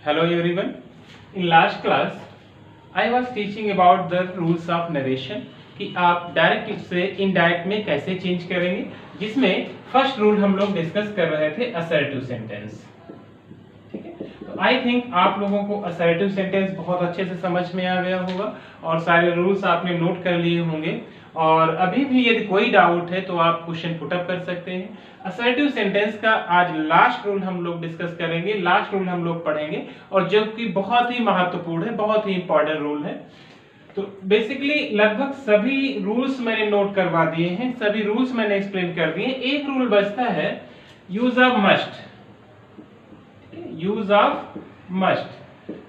Hello everyone. In last class, I was teaching about the rules of narration कि आप direct से indirect में कैसे चेंज करेंगे, जिसमें फर्स्ट रूल हम लोग डिस्कस कर रहे थे असर्टिव सेंटेंस। ठीक है, तो आई थिंक आप लोगों को असर्टिव सेंटेंस बहुत अच्छे से समझ में आ गया होगा और सारे रूल्स आपने नोट कर लिए होंगे। और अभी भी यदि कोई डाउट है तो आप क्वेश्चन पुटअप कर सकते हैं। असर्टिव सेंटेंस का आज लास्ट रूल हम लोग डिस्कस करेंगे, लास्ट रूल हम लोग पढ़ेंगे और जो कि बहुत ही महत्वपूर्ण है, बहुत ही इंपॉर्टेंट रूल है। तो बेसिकली लगभग सभी रूल्स मैंने नोट करवा दिए हैं, सभी रूल्स मैंने एक्सप्लेन कर दिए। एक रूल बचता है use of must. Use of must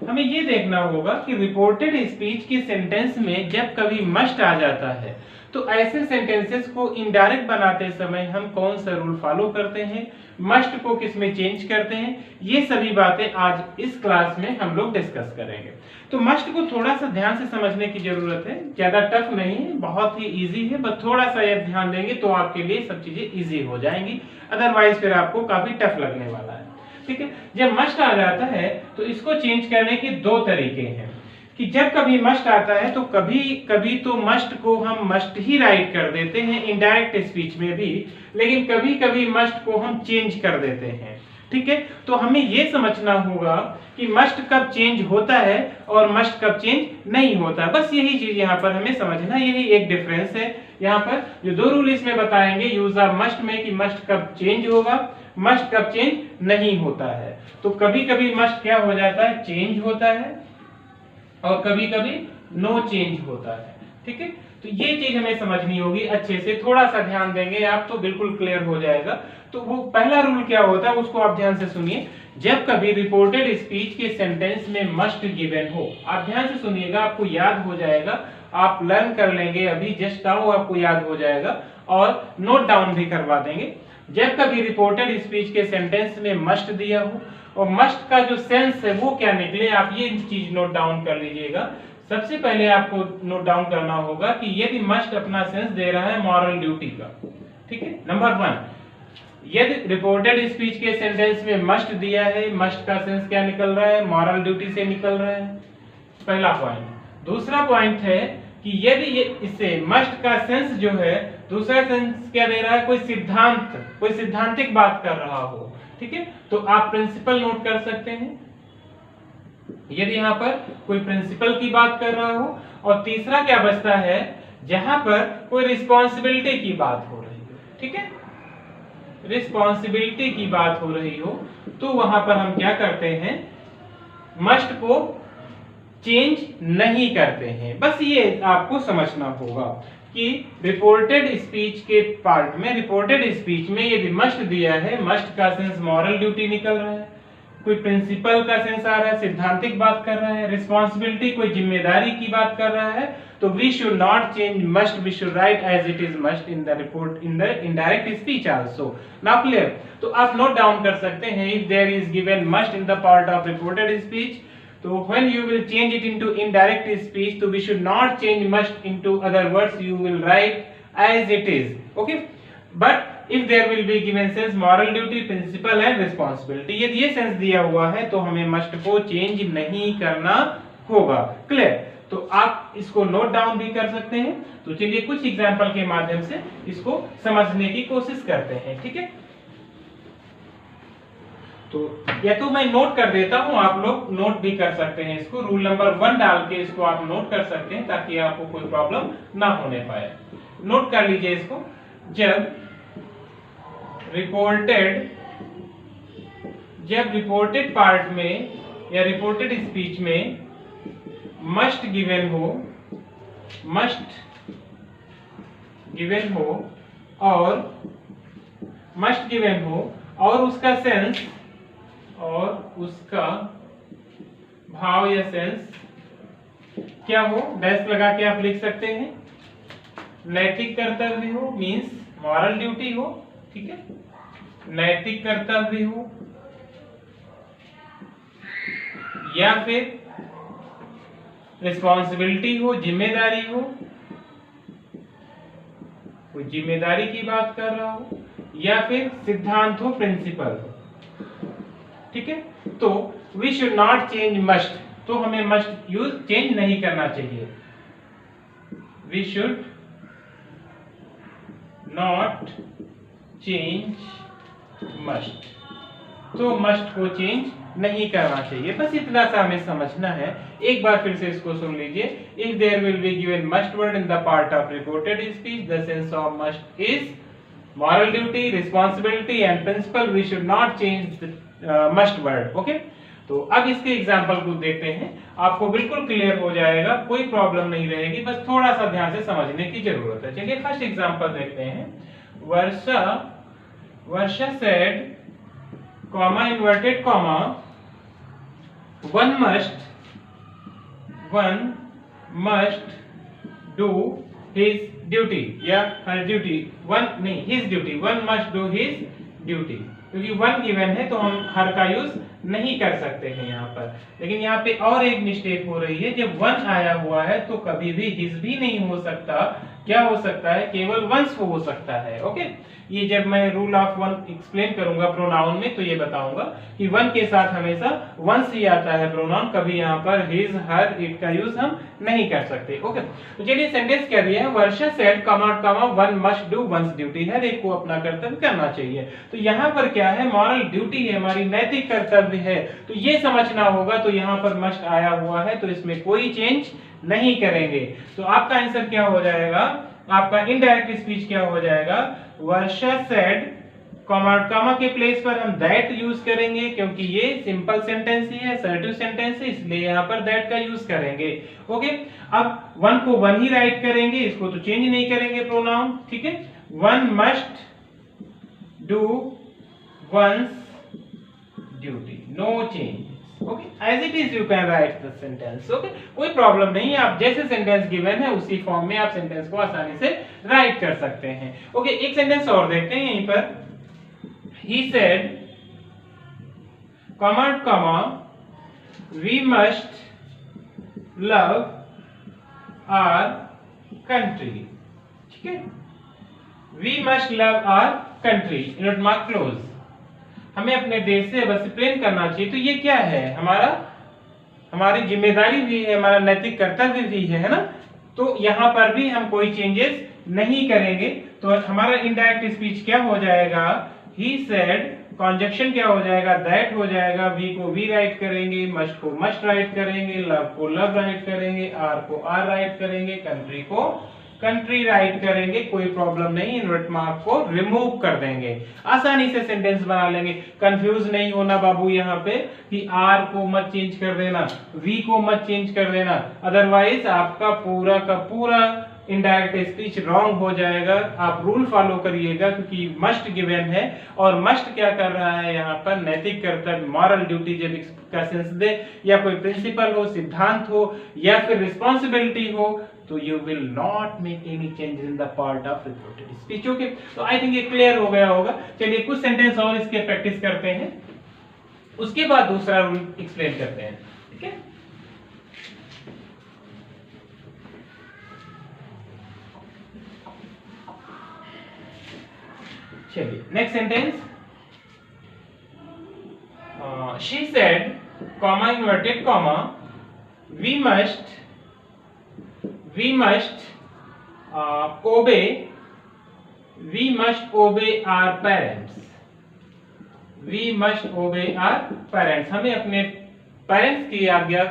हमें ये देखना होगा कि रिपोर्टेड स्पीच के सेंटेंस में जब कभी मस्ट आ जाता है तो ऐसे सेंटेंसेस को इनडायरेक्ट बनाते समय हम कौन सा रूल फॉलो करते हैं, मस्ट को किस में चेंज करते हैं, ये सभी बातें आज इस क्लास में हम लोग डिस्कस करेंगे। तो मस्ट को थोड़ा सा ध्यान से समझने की जरूरत है, ज्यादा टफ नहीं है, बहुत ही इजी है, बस थोड़ा सा ये ध्यान देंगे तो आपके लिए सब चीजें इजी हो जाएंगी, अदरवाइज फिर आपको काफी टफ लगने वाला है। ठीक है, जब मस्ट आ जाता है तो इसको चेंज करने के दो तरीके हैं कि जब कभी मस्ट आता है तो कभी कभी तो मस्ट को हम मस्ट ही राइट कर देते हैं इनडायरेक्ट स्पीच में भी, लेकिन कभी कभी मस्ट को हम चेंज कर देते हैं। ठीक है, तो हमें ये समझना होगा कि मस्ट कब चेंज होता है और मस्ट कब चेंज नहीं होता, बस यही चीज यहाँ पर हमें समझना, यही एक डिफरेंस है। यहाँ पर जो दो रूल इसमें बताएंगे यूज ऑफ मस्ट में कि मस्ट कब चेंज होगा, मस्ट कब चेंज नहीं होता है। तो कभी कभी मस्ट क्या हो जाता है, चेंज होता है और कभी कभी नो चेंज होता है। ठीक है, तो ये चीज हमें समझनी होगी अच्छे से, थोड़ा सा ध्यान देंगे आप तो बिल्कुल क्लियर हो जाएगा। तो वो पहला रूल क्या होता है उसको आप ध्यान से सुनिए। जब कभी रिपोर्टेड स्पीच के सेंटेंस में मस्ट गिवन हो, आप ध्यान से सुनिएगा, आपको याद हो जाएगा, आप लर्न कर लेंगे, अभी जस्ट नाउ आपको याद हो जाएगा और नोट डाउन भी करवा देंगे। जब कभी रिपोर्टेड स्पीच के सेंटेंस में मस्ट दिया हो और मस्ट का जो सेंस है वो क्या निकले, आप ये चीज नोट डाउन कर लीजिएगा। सबसे पहले आपको नोट डाउन करना होगा कि यदि मस्ट अपना सेंस दे रहा है मॉरल ड्यूटी का, ठीक है, नंबर वन, यदि रिपोर्टेड स्पीच के सेंटेंस में मस्ट दिया है, मस्ट का सेंस क्या निकल रहा है, मॉरल ड्यूटी से निकल रहा है, पहला पॉइंट। दूसरा पॉइंट है कि यदि ये इससे मस्ट का सेंस जो है, दूसरा सेंस क्या दे रहा है, कोई सिद्धांत, कोई सिद्धांतिक बात कर रहा हो, ठीक है, तो आप प्रिंसिपल नोट कर सकते हैं यदि यहाँ पर कोई प्रिंसिपल की बात कर रहा हो। और तीसरा क्या बचता है, जहां पर कोई रिस्पॉन्सिबिलिटी की बात हो रही हो, ठीक है, रिस्पॉन्सिबिलिटी की बात हो रही हो, तो वहां पर हम क्या करते हैं, मस्ट को चेंज नहीं करते हैं। बस ये आपको समझना होगा कि रिपोर्टेड स्पीच के पार्ट में, रिपोर्टेड स्पीच में यदि मस्ट दिया है, मस्ट का सेंस मॉरल ड्यूटी निकल रहा है, कोई प्रिंसिपल का सेंस आ रहा है, सिद्धांतिक बात कर रहा है, रिस्पॉन्सिबिलिटी कोई जिम्मेदारी की बात कर रहा है, तो we should not change must, we should write as it is must in the report, in the indirect speech also. Now clear, तो आप नोट डाउन कर सकते हैं, if there is given must in the part of reported speech, so when you will change it into indirect speech, so we should not change must into other words, you will write as it is, okay, but if there will be given sense moral duty, principle and responsibility, यदि ये sense दिया हुआ है तो हमें must को change नहीं करना होगा। क्लियर, तो आप इसको नोट डाउन भी कर सकते हैं। तो चलिए कुछ एग्जांपल के माध्यम से इसको समझने की कोशिश करते हैं, ठीक है। तो या तो मैं नोट कर देता हूं, आप लोग नोट भी कर सकते हैं इसको, रूल नंबर 1 डाल के इसको आप नोट कर सकते हैं ताकि आपको कोई प्रॉब्लम ना होने पाए। नोट कर लीजिए इसको। जब रिपोर्टेड पार्ट में या रिपोर्टेड स्पीच में मस्ट गिवन हो और उसका सेंस और उसका भाव या सेंस क्या हो, डैश लगा के आप लिख सकते हैं, नैतिक कर्तव्य हो, मींस मॉरल ड्यूटी हो, ठीक है, नैतिक कर्तव्य हो, या फिर रिस्पॉन्सिबिलिटी हो, जिम्मेदारी हो, कोई जिम्मेदारी की बात कर रहा हो, या फिर सिद्धांत हो, प्रिंसिपल हो, ठीक है। तो we should not change must, तो हमें मस्ट यूज चेंज नहीं करना चाहिए। We should not change must, तो मस्ट को चेंज नहीं करना चाहिए। बस इतना सा हमें समझना है। एक बार फिर से इसको सुन लीजिए। If there will be given must word in the part of reported speech, the sense of must is moral duty, responsibility and principle. We should not change the must word. Okay? तो अब इसके example को देखते हैं, आपको बिल्कुल clear हो जाएगा, कोई प्रॉब्लम नहीं रहेगी, बस थोड़ा सा ध्यान से समझने की जरूरत है। चलिए फर्स्ट एग्जाम्पल देखते हैं। वर्षा said, comma inverted comma, one must do his duty या her duty, one नहीं his duty, one must do his duty, क्योंकि वन गिवन है तो हम हर का यूज नहीं कर सकते हैं यहाँ पर। लेकिन यहाँ पे और एक मिस्टेक हो रही है, जब वन आया हुआ है तो कभी भी हिज भी नहीं हो सकता, क्या हो सकता है, केवल वंस हो सकता है। ओके, ये जब मैं रूल ऑफ वन एक्सप्लेन करूंगा प्रोनाउन में तो ये बताऊंगा कि वन के साथ हमेशा वंस ही आता है प्रोनाउन, कभी यहाँ पर हिज हर इट का यूज हम नहीं कर सकते। ओके, तो चलिए सेंटेंस क्या दिया है, वर्षा said comma comma one must do once duty, हर एक को अपना कर्तव्य करना चाहिए। तो यहाँ पर क्या है, मॉरल ड्यूटी है, हमारी नैतिक कर्तव्य है, तो ये समझना होगा। तो यहाँ पर मस्ट आया हुआ है तो इसमें कोई चेंज नहीं करेंगे। तो आपका आंसर क्या हो जाएगा, आपका इनडायरेक्ट स्पीच क्या हो जाएगा, वर्षा सेड कॉमा के प्लेस पर हम दैट यूज करेंगे, क्योंकि ये सिंपल सेंटेंस ही है, असर्टिव सेंटेंस है, इसलिए यहाँ पर दैट का यूज करेंगे। ओके, अब वन को वन ही राइट करेंगे, इसको तो चेंज नहीं करेंगे प्रोनाउन। ठीक है, one must do once duty, no change. Okay, as it is you can write the sentence. Okay, कोई प्रॉब्लम नहीं है, आप जैसे सेंटेंस गिवन है उसी फॉर्म में आप सेंटेंस को आसानी से राइट कर सकते हैं। ओके, एक सेंटेंस और देखते हैं यहीं पर। He said, comma, we must love our country. ठीक है, we must love our country, not mark close. हमें अपने देश से डिसिप्लिन करना चाहिए। तो ये क्या है, हमारी जिम्मेदारी भी है, हमारा नैतिक कर्तव्य भी है ना। तो यहाँ पर भी हम कोई चेंजेस नहीं करेंगे। तो हमारा इनडायरेक्ट स्पीच क्या हो जाएगा, he said, कॉन्जक्शन क्या हो जाएगा, दैट हो जाएगा, वी को वी राइट करेंगे, मस्ट को मस्ट राइट करेंगे, लव को लव राइट करेंगे, आर को आर राइट करेंगे, कंट्री को कंट्री राइट करेंगे, कोई प्रॉब्लम नहीं, इन्वर्ट मार्क को रिमूव कर देंगे, आसानी से सेंटेंस बना लेंगे। कंफ्यूज नहीं होना बाबू यहाँ पे कि आर को मत चेंज कर देना, वी को मत चेंज कर देना, अदरवाइज आपका पूरा का पूरा इनडायरेक्ट स्पीच रॉन्ग हो जाएगा। आप रूल फॉलो करिएगा, क्योंकि मस्ट गिवन है और मस्ट क्या कर रहा है यहाँ पर, नैतिक कर्तव्य, मॉरल ड्यूटी जब इसका सेंस दे, या कोई प्रिंसिपल हो, सिद्धांत हो, या फिर रिस्पॉन्सिबिलिटी हो, तो you will not make any change in the part of reported speech. Okay, तो आई थिंक ये क्लियर हो गया होगा। चलिए कुछ सेंटेंस और इसके प्रैक्टिस करते हैं, उसके बाद दूसरा रूल एक्सप्लेन करते हैं। ठीक है, चलिए next sentence. She said, comma inverted comma, we must obey our parents, we must obey our parents, हमें अपने पेरेंट्स की आज्ञा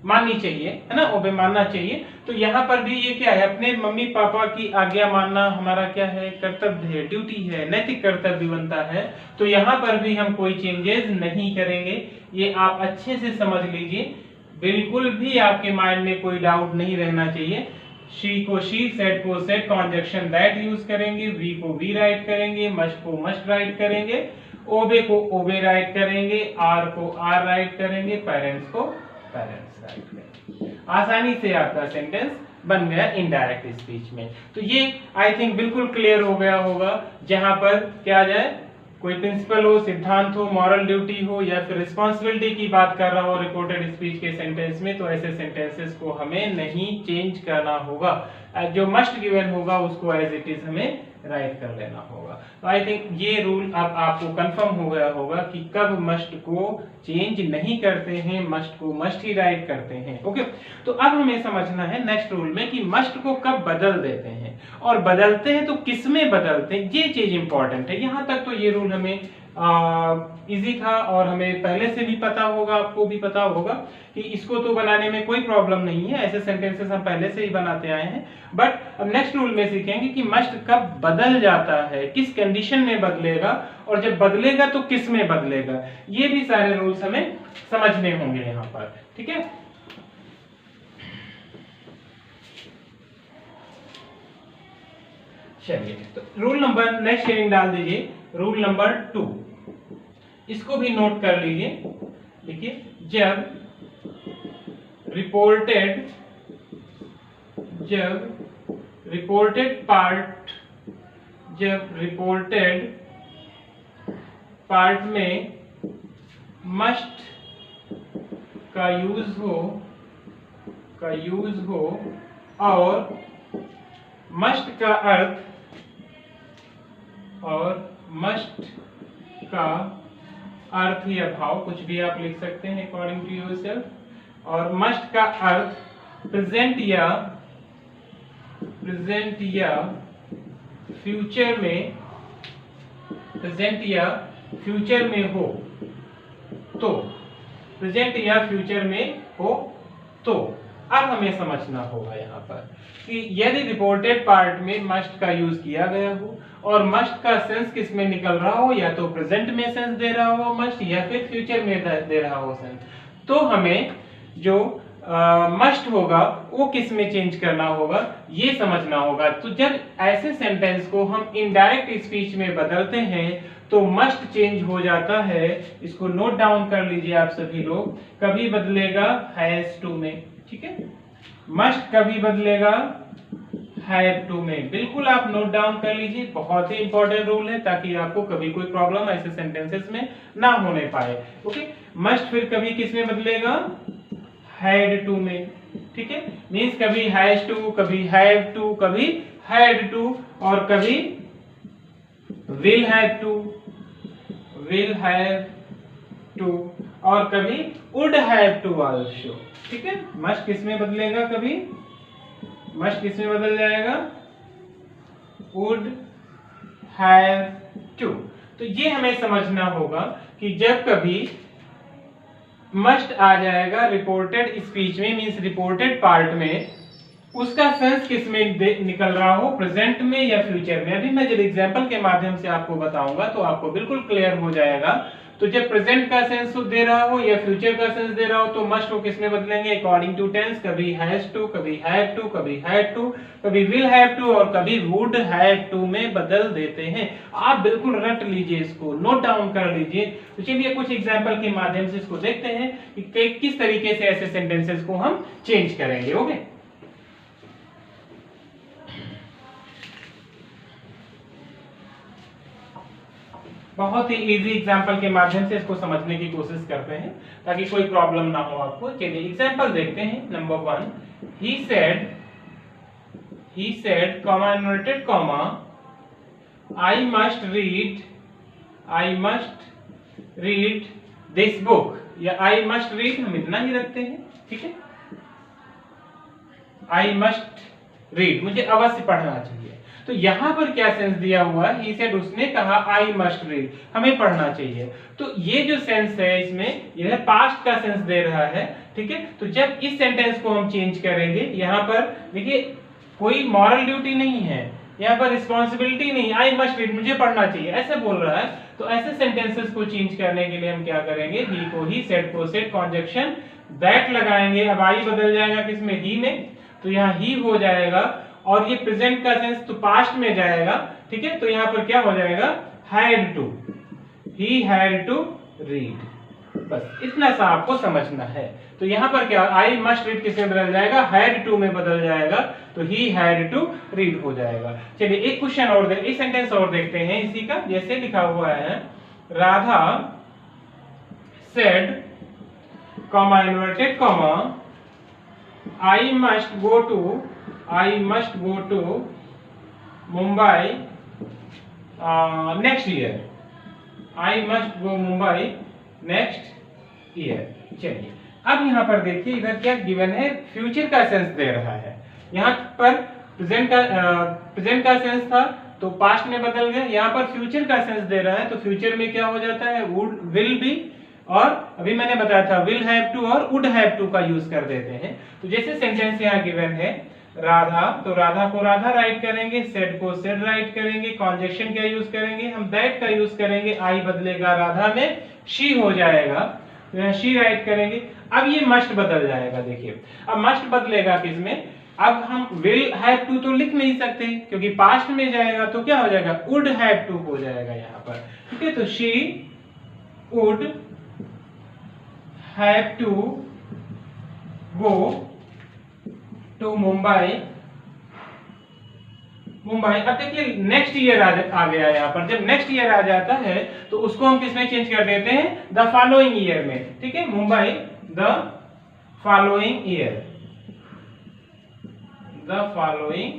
माननी चाहिए, है ना, ओबे मानना चाहिए। तो यहाँ पर भी ये क्या है, अपने मम्मी पापा की आज्ञा मानना हमारा क्या है, कर्तव्य है, ड्यूटी है, नैतिक कर्तव्य बनता है। तो यहाँ पर भी हम कोई चेंजेस नहीं करेंगे, ये आप अच्छे से समझ लीजिए, बिल्कुल भी आपके माइंड में कोई डाउट नहीं रहना चाहिए। शी को शी, सेड को सेड, कॉन्जक्शन दैट यूज करेंगे, वी को वी राइट करेंगे, मस्ट को मस्ट राइट करेंगे, ओबे को ओबे राइट करेंगे, आर को आर राइट करेंगे, पेरेंट्स को पेरेंट्स राइट करेंगे। आसानी से आपका सेंटेंस बन गया इनडायरेक्ट स्पीच में। तो ये आई थिंक बिल्कुल क्लियर हो गया होगा। जहां पर क्या आ जाए, कोई प्रिंसिपल हो, सिद्धांत हो, मॉरल ड्यूटी हो, या फिर रिस्पॉन्सिबिलिटी की बात कर रहा हो रिपोर्टेड स्पीच के सेंटेंस में, तो ऐसे सेंटेंसेस को हमें नहीं चेंज करना होगा। जो मस्ट गिवन होगा उसको एज इट इज हमें राइट कर लेना होगा। तो आई थिंक ये रूल अब आपको कंफर्म हो गया होगा कि कब मस्ट को चेंज नहीं करते हैं, मस्ट को मस्ट ही राइट करते हैं। ओके, तो अब हमें समझना है नेक्स्ट रूल में कि मस्ट को कब बदल देते हैं और बदलते हैं तो किस में बदलते हैं, ये चीज इंपॉर्टेंट है। यहां तक तो ये रूल हमें इजी था और हमें पहले से भी पता होगा, आपको भी पता होगा कि इसको तो बनाने में कोई प्रॉब्लम नहीं है, ऐसे सेंटेंसेस हम पहले से ही बनाते आए हैं। बट अब नेक्स्ट रूल में सीखेंगे कि मस्ट कब बदल जाता है, किस कंडीशन में बदलेगा और जब बदलेगा तो किस में बदलेगा। ये भी सारे रूल्स हमें समझने होंगे यहाँ पर, ठीक है। चलिए, तो रूल नंबर नेक्स्ट हेडिंग डाल दीजिए, रूल नंबर 2, इसको भी नोट कर लीजिए। देखिए, जब रिपोर्टेड पार्ट में मस्ट का यूज हो और मस्ट का अर्थ या भाव, कुछ भी आप लिख सकते हैं अकॉर्डिंग टू योरसेल्फ, और मस्ट का अर्थ प्रेजेंट या फ्यूचर में हो तो, प्रेजेंट या फ्यूचर में हो तो। अब हमें समझना होगा यहाँ पर कि यदि रिपोर्टेड पार्ट में मस्ट का यूज किया गया हो और मस्ट का सेंस किस में निकल रहा हो, या तो प्रेजेंट में सेंस दे रहा हो मस्ट, या फिर फ्यूचर में दे रहा हो सेंस, तो हमें जो मस्ट होगा वो किस में चेंज करना होगा, ये समझना होगा। तो जब ऐसे सेंटेंस को हम इनडायरेक्ट स्पीच में बदलते हैं तो मस्ट चेंज हो जाता है। इसको नोट डाउन कर लीजिए आप सभी लोग। कभी बदलेगा हैज टू में, ठीक है, मस्ट कभी बदलेगा हैव टू में। बिल्कुल आप नोट डाउन कर लीजिए, बहुत ही इंपॉर्टेंट रूल है ताकि आपको कभी कोई प्रॉब्लम ऐसे सेंटेंसेस में ना होने पाए। ओके, मस्ट फिर कभी किस में बदलेगा, हैड टू में, ठीक है, मींस कभी हैज टू, कभी हैव टू, कभी हैड टू, और कभी विल हैव टू, और कभी वुड हैव टू आल्सो, ठीक है। मस्ट किस में बदलेगा, कभी मस्ट किस में बदल जाएगा, वुड हैव टू। तो ये हमें समझना होगा कि जब कभी मस्ट आ जाएगा रिपोर्टेड स्पीच में, मींस रिपोर्टेड पार्ट में, उसका सेंस किस में निकल रहा हो, प्रेजेंट में या फ्यूचर में। अभी मैं जब एग्जांपल के माध्यम से आपको बताऊंगा तो आपको बिल्कुल क्लियर हो जाएगा। तो जब प्रेजेंट का सेंस दे रहा हो या फ्यूचर का सेंस दे रहा हो तो मस्ट को किस में बदलेंगे, अकॉर्डिंग टू टेंस। कभी हैज टू, कभी हैव टू, कभी हैड टू, कभी विल हैव टू, और कभी वुड हैव टू में बदल देते हैं। आप बिल्कुल रट लीजिए, इसको नोट डाउन कर लीजिए। तो चलिए कुछ एग्जांपल के माध्यम से इसको देखते हैं कि किस तरीके से ऐसे सेंटेंसेस को हम चेंज करेंगे। ओके, बहुत ही इजी एग्जांपल के माध्यम से इसको समझने की कोशिश करते हैं ताकि कोई प्रॉब्लम ना हो आपको। चलिए एग्जांपल देखते हैं। Number 1, he said comma inverted comma I must read this book, या I must read हम इतना ही रखते हैं, ठीक है। I must read, मुझे अवश्य पढ़ना चाहिए। तो यहां पर क्या सेंस दिया हुआ है, he said, उसने कहा I must read, हमें पढ़ना चाहिए। तो ये जो सेंस है इसमें यह पास्ट का सेंस दे रहा है, ठीक है। तो जब इस सेंटेंस को हम चेंज करेंगे, यहाँ पर देखिए कोई मॉरल ड्यूटी नहीं है, यहाँ पर रिस्पॉन्सिबिलिटी नहीं, I must read, मुझे पढ़ना चाहिए, ऐसे बोल रहा है। तो ऐसे सेंटेंसेस को चेंज करने के लिए हम क्या करेंगे, he को he, said को said, कॉन्जक्शन that लगाएंगे। अब I बदल जाएगा किसमें, he में, तो यहाँ he हो जाएगा, और ये प्रेजेंट का सेंस तो पास्ट में जाएगा, ठीक है। तो यहाँ पर क्या हो जाएगा, had to, he had to read. बस इतना सा आपको समझना है। तो यहाँ पर क्या, आई मस्ट रीड किसमें बदल जाएगा, हैड टू में बदल जाएगा, तो ही हैड टू रीड हो जाएगा। चलिए एक क्वेश्चन और एक सेंटेंस और देखते हैं इसी का। जैसे लिखा हुआ है, Radha said comma inverted comma I must go to Mumbai next year, I must go Mumbai next year. चलिए अब यहाँ पर देखिए इधर क्या गिवन है, फ्यूचर का सेंस दे रहा है। यहाँ पर प्रेजेंट का सेंस था तो पास्ट में बदल गया, यहाँ पर फ्यूचर का सेंस दे रहा है तो फ्यूचर में क्या हो जाता है, वुड, विल बी, और अभी मैंने बताया था विल हैव टू और वुड हैव टू का यूज कर देते हैं। तो जैसे सेंटेंस यहाँ गिवन है राधा, तो राधा को राधा राइट करेंगे, सेड को सेड राइट करेंगे, कॉन्जक्शन क्या यूज करेंगे, हम दैट का यूज करेंगे, आई बदलेगा राधा में, शी हो जाएगा, तो यहाँ शी राइट करेंगे। अब ये मस्ट बदल जाएगा, देखिए अब मस्ट बदलेगा किसमें, अब हम विल हैव टू तो लिख नहीं सकते क्योंकि पास्ट में जाएगा तो क्या हो जाएगा, वुड हैव टू हो जाएगा यहाँ पर, ठीक है। तो she would have to go to Mumbai. अब देखिए नेक्स्ट ईयर आ गया यहाँ पर, जब नेक्स्ट ईयर आ जाता है तो उसको हम किसमें चेंज कर देते हैं, द फॉलोइंग ईयर में, ठीक है, Mumbai the following year, the following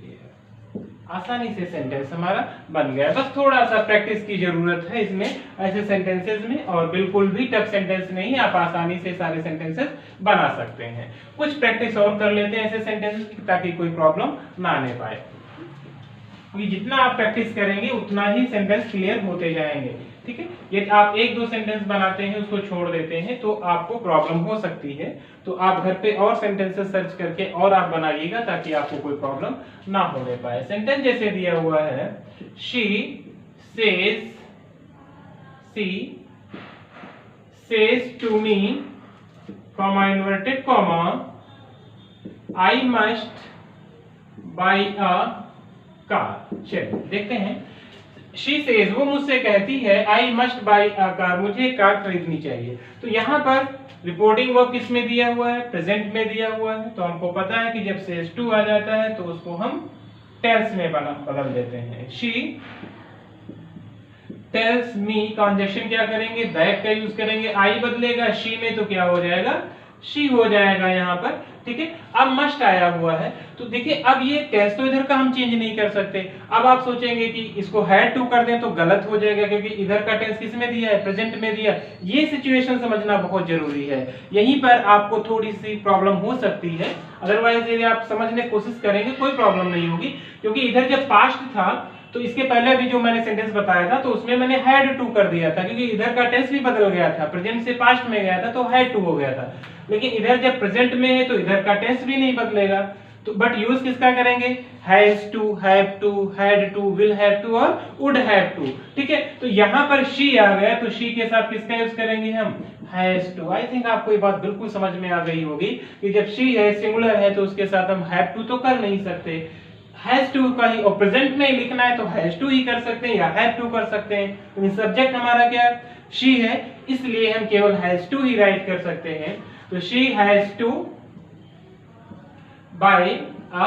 year. आसानी से सेंटेंस हमारा बन गया। बस थोड़ा सा प्रैक्टिस की जरूरत है इसमें, ऐसे सेंटेंसेस में, और बिल्कुल भी टफ सेंटेंस नहीं है, आप आसानी से सारे सेंटेंसेस बना सकते हैं। कुछ प्रैक्टिस और कर लेते हैं ऐसे सेंटेंसेस की ताकि कोई प्रॉब्लम ना आने पाए, क्योंकि जितना आप प्रैक्टिस करेंगे उतना ही सेंटेंस क्लियर होते जाएंगे, ठीक है। यदि आप एक दो सेंटेंस बनाते हैं उसको छोड़ देते हैं तो आपको प्रॉब्लम हो सकती है, तो आप घर पे और सेंटेंसेस सर्च करके और आप बनाइएगा ताकि आपको कोई प्रॉब्लम ना होने पाए। सेंटेंस जैसे दिया हुआ है, she says to me, comma inverted comma, I must buy a car. चलिए देखते हैं, शी सेज वो मुझसे कहती है, I must buy a car, मुझे कार खरीदनी चाहिए। तो यहाँ पर रिपोर्टिंग वर्ब किस में दिया हुआ है, प्रेजेंट में दिया हुआ है, तो हमको पता है कि जब सेज टू आ जाता है तो उसको हम टेल्स में बदल देते हैं। शी टेल्स मी, कॉन्जक्शन क्या करेंगे, दैट का यूज करेंगे, आई बदलेगा शी में तो क्या हो जाएगा, शी हो जाएगा यहाँ पर, ठीक है। अब मस्ट आया हुआ है तो देखिए अब ये टेंस तो इधर का हम चेंज नहीं कर सकते। अब आप सोचेंगे कि इसको हैड टू कर दें तो गलत हो जाएगा क्योंकि इधर का टेंस किस में दिया है, प्रेजेंट में दिया। ये सिचुएशन समझना बहुत जरूरी है, यहीं पर आपको थोड़ी सी प्रॉब्लम हो सकती है, अदरवाइज यदि आप समझने की कोशिश करेंगे कोई प्रॉब्लम नहीं होगी। क्योंकि इधर जब पास्ट था तो इसके पहले भी जो मैंने सेंटेंस बताया था तो उसमें मैंने हैड टू कर दिया था क्योंकि इधर का टेंस भी बदल गया था, प्रेजेंट से पास्ट में गया था तो हैड टू हो गया था। लेकिन इधर जब प्रेजेंट में है तो इधर का टेंस भी नहीं बदलेगा, तो बट यूज किसका करेंगे, has to, have to, had to, will have to और वुड हैव टू, ठीक है। तो यहाँ पर शी आ गया तो शी के साथ किसका यूज करेंगे हम, हैज टू। आई थिंक आपको ये बात बिल्कुल समझ में आ गई होगी कि जब शी है, सिंगुलर है, तो उसके साथ हम हैव टू तो कर नहीं सकते, हैज टू का ही, और प्रेजेंट में लिखना है तो हैज टू ही कर सकते हैं या हैव टू कर सकते हैं। लेकिन सब्जेक्ट हमारा क्या है, शी है, इसलिए हम केवल हैज टू ही राइट कर सकते हैं। तो she has to buy a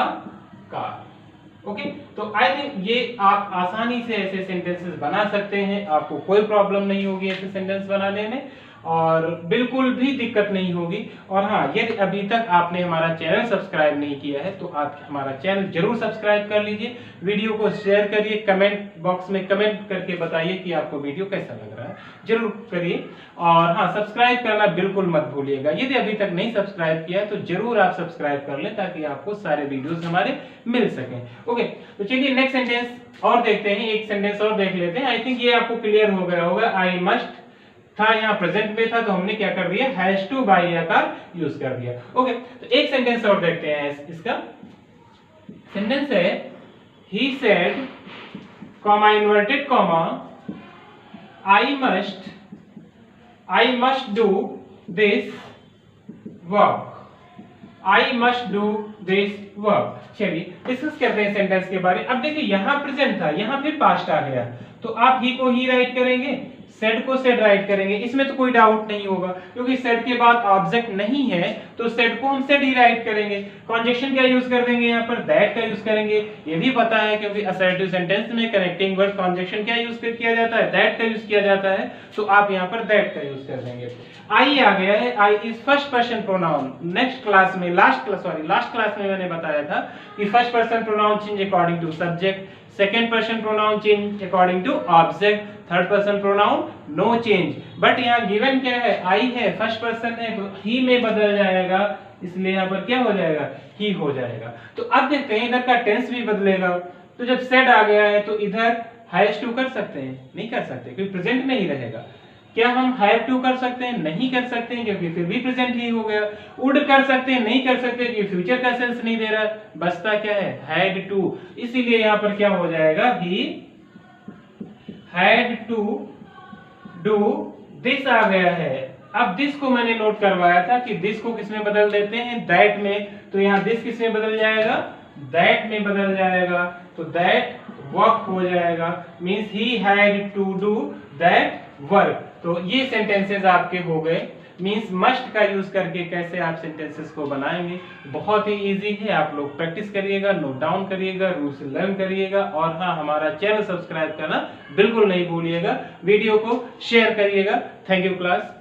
car. Okay, तो आई थिंक ये आप आसानी से ऐसे सेंटेंसेस बना सकते हैं, आपको कोई प्रॉब्लम नहीं होगी ऐसे सेंटेंस बनाने में और बिल्कुल भी दिक्कत नहीं होगी। और हाँ, यदि अभी तक आपने हमारा चैनल सब्सक्राइब नहीं किया है तो आप हमारा चैनल जरूर सब्सक्राइब कर लीजिए, वीडियो को शेयर करिए, कमेंट बॉक्स में कमेंट करके बताइए कि आपको वीडियो कैसा लग रहा है, जरूर करिए। और हाँ, सब्सक्राइब करना बिल्कुल मत भूलिएगा, यदि अभी तक नहीं सब्सक्राइब किया तो जरूर आप सब्सक्राइब कर लें ताकि आपको सारे वीडियोस हमारे मिल सकें। ओके, तो चलिए नेक्स्ट सेंटेंस और देखते हैं, एक सेंटेंस और देख लेते हैं। आई थिंक ये आपको क्लियर हो गया होगा, आई मस्ट था यहाँ प्रेजेंट में था तो हमने क्या कर दिया, has to buy a car use कर दिया। ओके, तो एक सेंटेंस और देखते हैं। इसका सेंटेंस है, he said, comma inverted comma, I must do this work, I must do this work. चलिए डिस्कस करते हैं सेंटेंस के बारे में। अब देखिए यहाँ प्रेजेंट था, यहाँ फिर पास्ट आ गया, तो आप ही को ही राइट करेंगे, सेड को सेड राइट करेंगे, इसमें तो कोई डाउट नहीं होगा क्योंकि सेड के बाद ऑब्जेक्ट नहीं है तो सेड को हम सेड ही राइट करेंगे। कॉन्जक्शन क्या यूज कर देंगे, यहाँ पर दैट का यूज करेंगे, ये भी पता है क्योंकि असर्टिव सेंटेंस में कनेक्टिंग वर्ड कॉन्जक्शन क्या यूज किया जाता है, दैट का यूज किया जाता है, तो आप यहाँ पर दैट का यूज कर देंगे। आई आ गया है, I is first person pronoun. Next class में लास्ट क्लास में मैंने बताया था कि first person pronoun change according to subject, second person pronoun change according to object, third person pronoun no change. But यहाँ गिवन क्या है, आई है, फर्स्ट पर्सन है, तो ही में बदल जाएगा, इसलिए यहाँ पर क्या हो जाएगा, ही हो जाएगा। तो अब देखते हैं इधर का टेंस भी बदलेगा। तो जब सेड आ गया है तो इधर हैज टू कर सकते हैं, नहीं कर सकते क्योंकि प्रेजेंट में ही रहेगा। क्या हम हैव टू कर सकते हैं, नहीं कर सकते हैं क्योंकि फिर भी प्रेजेंट ही हो गया। वुड कर सकते हैं, नहीं कर सकते क्योंकि फ्यूचर का सेंस नहीं दे रहा। बचता क्या है, हैड टू, इसीलिए यहाँ पर क्या हो जाएगा, he had to do this आ गया है। अब दिस को मैंने नोट करवाया था कि दिस को किस में बदल देते हैं, दैट में, तो यहाँ दिस किस में बदल जाएगा, दैट में बदल जाएगा, तो दैट वर्क हो जाएगा, means he had to do that work. तो ये सेंटेंसेस आपके हो गए। मींस मस्ट का यूज करके कैसे आप सेंटेंसेस को बनाएंगे, बहुत ही इजी है। आप लोग प्रैक्टिस करिएगा, नोट डाउन करिएगा, रूल्स लर्न करिएगा, और हाँ, हमारा चैनल सब्सक्राइब करना बिल्कुल नहीं भूलिएगा। वीडियो को शेयर करिएगा। Thank you class.